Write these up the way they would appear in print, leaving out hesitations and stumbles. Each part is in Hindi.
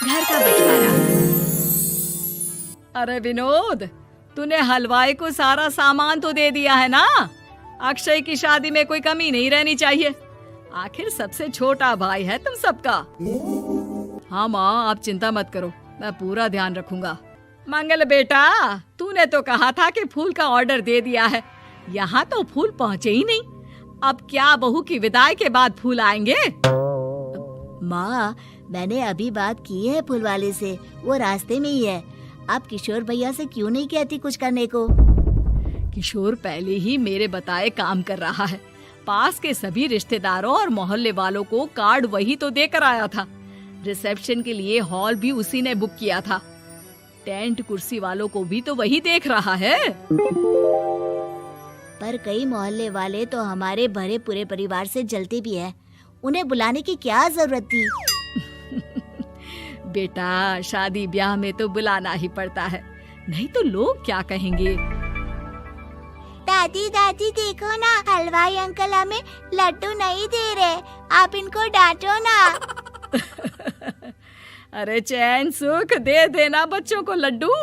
घर का बंटवारा। अरे विनोद, तूने हलवाई को सारा सामान तो दे दिया है ना? अक्षय की शादी में कोई कमी नहीं रहनी चाहिए। आखिर सबसे छोटा भाई है तुम सबका। हाँ माँ, आप चिंता मत करो, मैं पूरा ध्यान रखूंगा। मंगल बेटा, तूने तो कहा था कि फूल का ऑर्डर दे दिया है, यहाँ तो फूल पहुँचे ही नहीं। अब क्या बहू की विदाई के बाद फूल आएंगे? माँ, मैंने अभी बात की है फूल वाले से, वो रास्ते में ही है। आप किशोर भैया से क्यों नहीं कहती कुछ करने को? किशोर पहले ही मेरे बताए काम कर रहा है। पास के सभी रिश्तेदारों और मोहल्ले वालों को कार्ड वही तो देकर आया था। रिसेप्शन के लिए हॉल भी उसी ने बुक किया था। टेंट कुर्सी वालों को भी तो वही देख रहा है। पर कई मोहल्ले वाले तो हमारे भरे पूरे परिवार से जलते भी हैं। उन्हें बुलाने की क्या जरूरत थी? बेटा, शादी ब्याह में तो बुलाना ही पड़ता है, नहीं तो लोग क्या कहेंगे। दादी दादी देखो ना, हलवाई अंकल हमें लड्डू नहीं दे रहे, आप इनको डांटो ना। अरे चैन सुख दे देना बच्चों को लड्डू,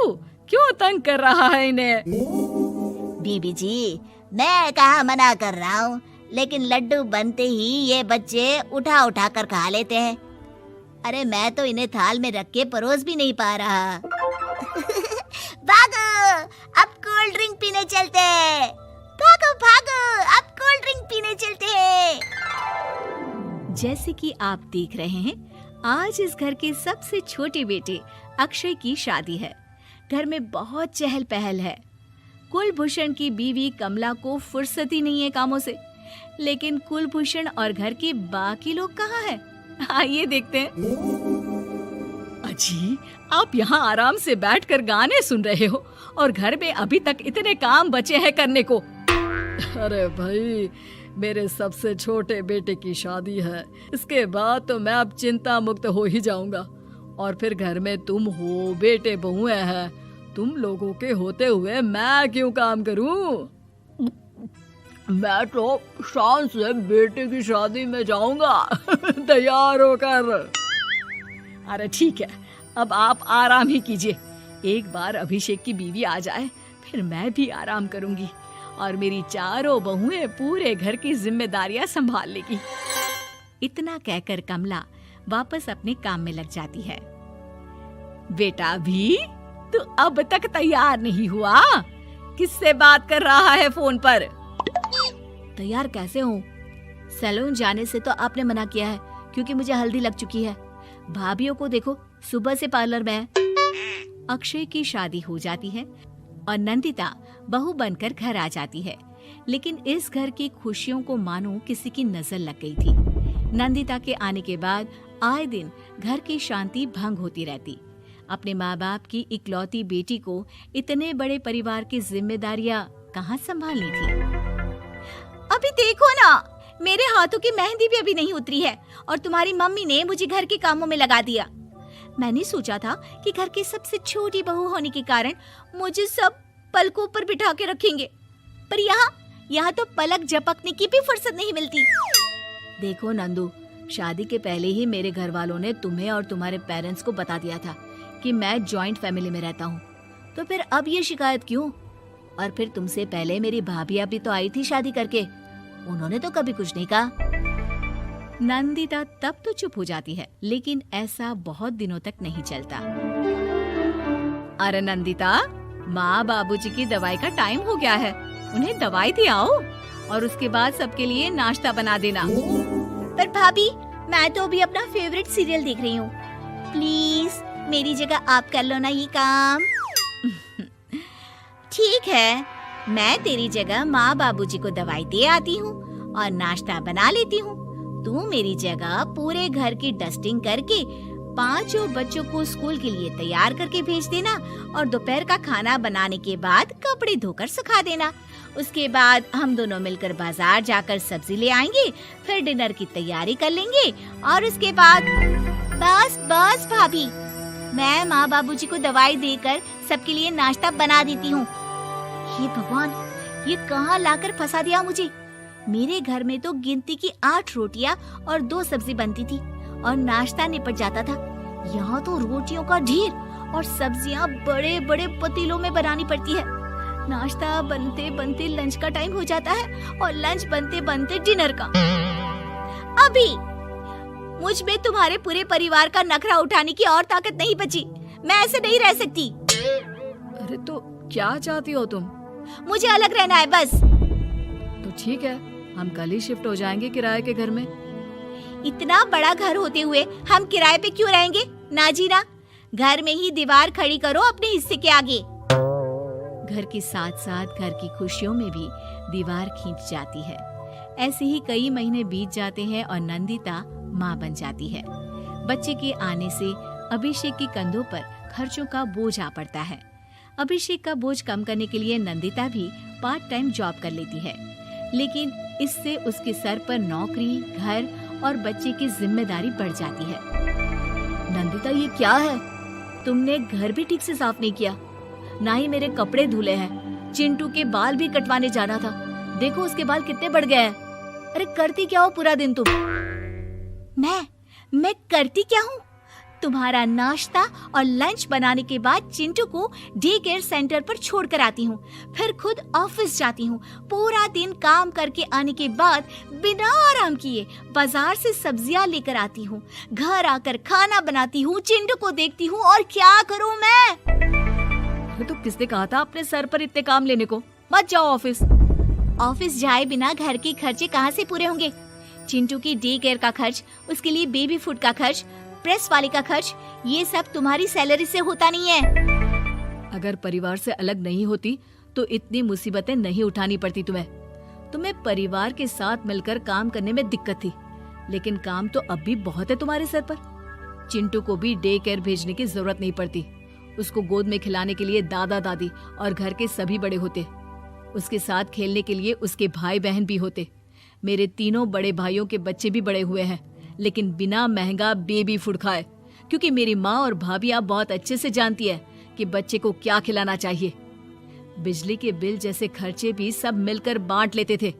क्यों तंग कर रहा है इन्हें? बीबी जी, मैं कहाँ मना कर रहा हूँ, लेकिन लड्डू बनते ही ये बच्चे उठा उठा कर खा लेते हैं। अरे मैं तो इन्हें थाल में रख के परोस भी नहीं पा रहा। भागो, अब कोल्ड ड्रिंक पीने चलते हैं। भागो भागो, अब कोल्ड ड्रिंक पीने चलते हैं। जैसे कि आप देख रहे हैं, आज इस घर के सबसे छोटे बेटे अक्षय की शादी है। घर में बहुत चहल पहल है। कुलभूषण की बीवी कमला को फुर्सत ही नहीं है कामों से, लेकिन कुलभूषण और घर के बाकी लोग कहाँ हैं? आइए देखते हैं। अजी, आप यहाँ आराम से बैठकर गाने सुन रहे हो और घर में अभी तक इतने काम बचे हैं करने को। अरे भाई, मेरे सबसे छोटे बेटे की शादी है, इसके बाद तो मैं अब चिंता मुक्त हो ही जाऊंगा। और फिर घर में तुम हो, बेटे बहुएं हैं, तुम लोगों के होते हुए मैं क्यों काम करूं? मैं तो शान से बेटे की शादी में जाऊंगा तैयार होकर। अरे ठीक है, अब आप आराम ही कीजिए। एक बार अभिषेक की बीवी आ जाए, फिर मैं भी आराम करूंगी और मेरी चारों बहुएं पूरे घर की जिम्मेदारियां संभाल लेगी। इतना कहकर कमला वापस अपने काम में लग जाती है। बेटा भी, तू अब तक तैयार नहीं हुआ? किससे बात कर रहा है फोन पर? तैयार कैसे हूँ? सैलून जाने से तो आपने मना किया है, क्योंकि मुझे हल्दी लग चुकी है। भाभीयों को देखो, सुबह से पार्लर में है। अक्षय की शादी हो जाती है और नंदिता बहू बनकर घर आ जाती है, लेकिन इस घर की खुशियों को मानो किसी की नजर लग गई थी। नंदिता के आने के बाद आए दिन घर की शांति भंग होती रहती। अपने माँ बाप की इकलौती बेटी को इतने बड़े परिवार की जिम्मेदारियां कहाँ संभालनी थी? अभी देखो ना, मेरे हाथों की मेहंदी भी अभी नहीं उतरी है और तुम्हारी मम्मी ने मुझे घर के कामों में लगा दिया। मैंने सोचा था कि घर की सबसे छोटी बहू होने के कारण मुझे सब पलकों पर बिठा के रखेंगे, पर यहाँ तो पलक झपकने की भी फुर्सत नहीं मिलती। देखो नंदू, शादी के पहले ही मेरे घर वालों ने तुम्हें और तुम्हारे पेरेंट्स को बता दिया था कि मैं जॉइंट फैमिली में रहता हूँ, तो फिर अब ये शिकायत क्यों? और फिर तुमसे पहले मेरी भाभी भी तो आई थी शादी करके, उन्होंने तो कभी कुछ नहीं कहा। नंदिता तब तो चुप हो जाती है, लेकिन ऐसा बहुत दिनों तक नहीं चलता। अरे नंदिता, माँ बाबूजी की दवाई का टाइम हो गया है, उन्हें दवाई दे आओ और उसके बाद सबके लिए नाश्ता बना देना। पर भाभी, मैं तो अभी अपना फेवरेट सीरियल देख रही हूँ। प्लीज मेरी जगह आप कर लो ना ये काम। ठीक है, मैं तेरी जगह माँ बाबूजी को दवाई दे आती हूँ और नाश्ता बना लेती हूँ। तू मेरी जगह पूरे घर की डस्टिंग करके 5 बच्चों को स्कूल के लिए तैयार करके भेज देना और दोपहर का खाना बनाने के बाद कपड़े धोकर सुखा देना। उसके बाद हम दोनों मिलकर बाजार जाकर सब्जी ले आएंगे, फिर डिनर की तैयारी कर लेंगे और उसके बाद बस भाभी, मैं माँ बाबूजी को दवाई देकर सबके लिए नाश्ता बना देती हूँ। हे भगवान, ये कहाँ लाकर फंसा दिया मुझे। मेरे घर में तो गिनती की 8 रोटियां और 2 सब्जी बनती थी और नाश्ता निपट जाता था, यहाँ तो रोटियों का ढेर और सब्जियाँ बड़े बड़े पतीलों में बनानी पड़ती है। नाश्ता बनते बनते लंच का टाइम हो जाता है और लंच बनते बनते डिनर का। अभी मुझ में तुम्हारे पूरे परिवार का नखरा उठाने की और ताकत नहीं बची। मैं ऐसे नहीं रह सकती। अरे तो क्या चाहती हो तुम? मुझे अलग रहना है बस। तो ठीक है, हम कल ही शिफ्ट हो जाएंगे किराए के घर में। इतना बड़ा घर होते हुए हम किराए पे क्यों रहेंगे? ना जी ना, घर में ही दीवार खड़ी करो अपने हिस्से के आगे। घर के साथ साथ घर की खुशियों में भी दीवार खींच जाती है। ऐसे ही कई महीने बीत जाते हैं और नंदिता माँ बन जाती है। बच्चे के आने से अभिषेक के कंधों पर खर्चों का बोझ आ पड़ता है। अभिषेक का बोझ कम करने के लिए नंदिता भी पार्ट टाइम जॉब कर लेती है, लेकिन इससे उसके सर पर नौकरी, घर और बच्चे की जिम्मेदारी बढ़ जाती है। नंदिता, ये क्या है? तुमने घर भी ठीक से साफ नहीं किया, ना ही मेरे कपड़े धुले हैं। चिंटू के बाल भी कटवाने जाना था, देखो उसके बाल कितने बढ़ गए हैं। अरे करती क्या हो पूरा दिन तुम? मैं करती क्या हूँ? तुम्हारा नाश्ता और लंच बनाने के बाद चिंटू को डे केयर सेंटर पर छोड़ कर आती हूँ, फिर खुद ऑफिस जाती हूँ। पूरा दिन काम करके आने के बाद बिना आराम किए बाजार से सब्जियाँ लेकर आती हूँ, घर आकर खाना बनाती हूँ, चिंटू को देखती हूँ और क्या करूँ मैं? तो किसने कहा था अपने सर पर इतने काम लेने को? मत जाओ ऑफिस। ऑफिस जाए बिना घर के खर्चे कहाँ से पूरे होंगे? चिंटू की डे केयर का खर्च, उसके लिए बेबी फूड का खर्च, प्रेस वाले का खर्च, ये सब तुम्हारी सैलरी से होता नहीं है। अगर परिवार से अलग नहीं होती तो इतनी मुसीबतें नहीं उठानी पड़ती तुम्हें परिवार के साथ मिलकर काम करने में दिक्कत थी, लेकिन काम तो अब भी बहुत है तुम्हारे सर पर। चिंटू को भी डे केयर भेजने की जरूरत नहीं पड़ती। उसको गोद में खिलाने के लिए दादा दादी और घर के सभी बड़े होते। उसके साथ खेलने के लिए उसके भाई बहन भी होते। मेरे तीनों बड़े भाइयों के बच्चे भी बड़े हुए हैं, लेकिन बिना महंगा बेबी फूड खाए, क्योंकि मेरी माँ और भाभियाँ बहुत अच्छे से जानती है कि बच्चे को क्या खिलाना चाहिए। बिजली के बिल जैसे खर्चे भी सब मिलकर बांट लेते थे।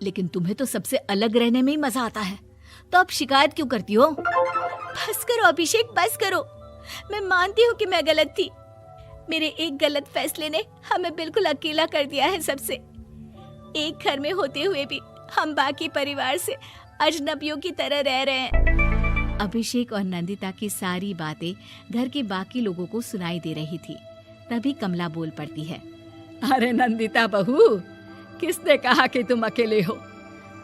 लेकिन तुम्हें तो सबसे अलग रहने में ही मजा आता है, तो अब शिकायत क्यों करती हो? बस करो अभिषेक, बस करो। मैं मानती हूँ कि मैं गलत थी। मेरे एक गलत फैसले ने हमें बिल्कुल अकेला कर दिया है सबसे। एक घर में होते हुए भी हम बाकी परिवार से अजनबियों की तरह रह रहे हैं। अभिषेक और नंदिता की सारी बातें घर के बाकी लोगों को सुनाई दे रही थी। तभी कमला बोल पड़ती है। अरे नंदिता बहू, किसने कहा कि तुम अकेले हो?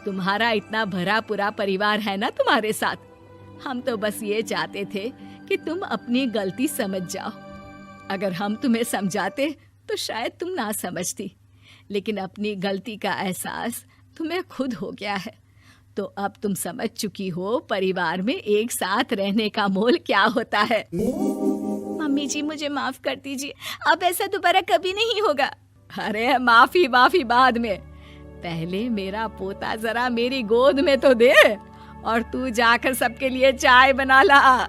तुम्हारा इतना भरा पूरा परिवार है ना तुम्हारे साथ। हम तो बस ये चाहते थे कि तुम अपनी गलती समझ जाओ। अगर हम तुम्हें समझाते तो शायद तुम ना समझती, लेकिन अपनी गलती का एहसास तुम्हें खुद हो गया है, तो अब तुम समझ चुकी हो परिवार में एक साथ रहने का मोल क्या होता है। मम्मी जी, मुझे माफ कर दीजिए, अब ऐसा दोबारा कभी नहीं होगा। अरे माफी बाद में, पहले मेरा पोता जरा मेरी गोद में तो दे, और तू जाकर सबके लिए चाय बना ला।